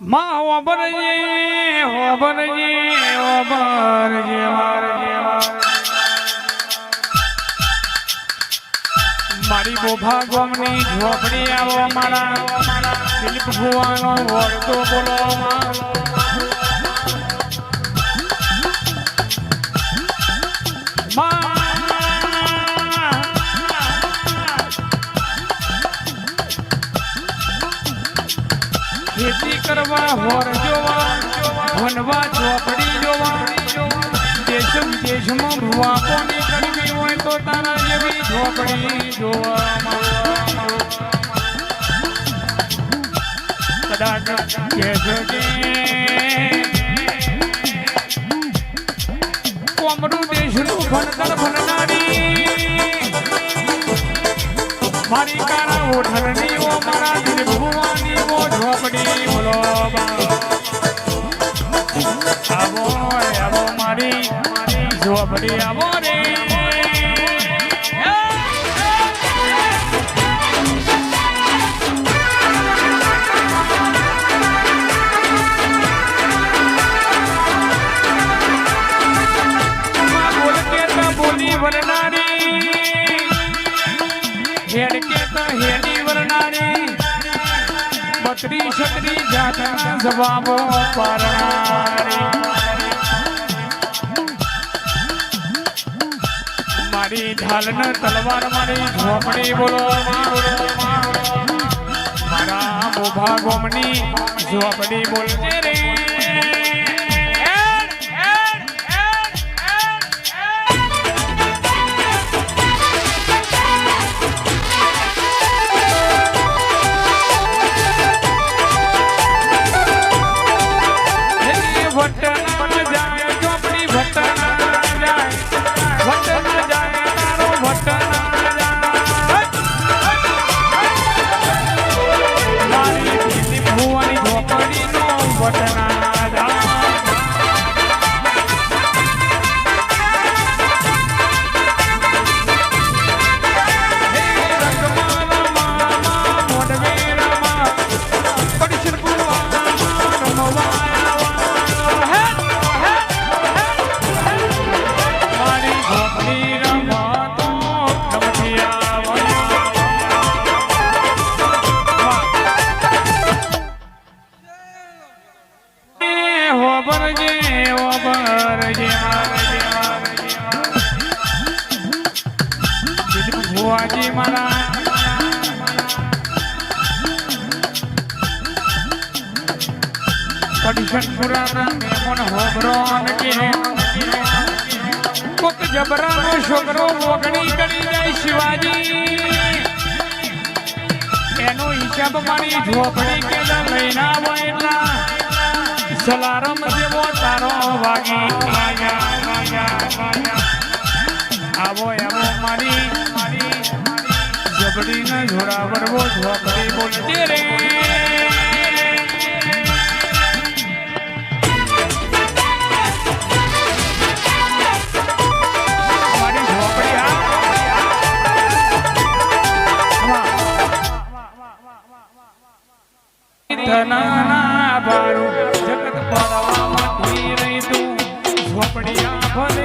માં ઓબરજે ઓબરજે ઓબરજે મારી બોભા ગોમની ઝોપડી આવો મારા દિલીપ ભુવાનો વળતો બોલો ખેતી કરવા હોર જોવા વનવા ઝોપડી જોવા દેશ વિદેશમાં ભુવા કોની કરવી હોય તો તારા જેવી ઝોપડી જોવા કદાચ કહેશો કે કોમરું દેશનું ભણતર ભણનારી મારી કારા ઓઠરની ઓ મારા દિલીપ ભુવાની ઓ ઝોપડી બોલો આવો આવો મારી ઝોપડી આવો રે બોલી વરનારી હેડ કે તો હેડી વરનારી બત્રી છત્રી જાતના જવાબો પારનારી મારી ઢાલ ને તલવાર મારી ઝોપડી બોલો મારા બોભા ગોમની ઝોપડી બોલજે રે ભુવાજી મારા કડિશનપુરાના મેમન હોબરોન કે કોક જબરાનો છોકરો મોગણી કરી જાય શિવાજી એનો હિસાબ મારી ઝોપડી કે લઈને આવો એટલા સલારમ જેવો તારો વાગી આવો આવો મારી જબડીને જોડાવરવો ઝોપડી બોલજે રે મારી ઝોપડી ધનાના બારું જગત પાડવામાં રહી તું ઝોપડી ભલે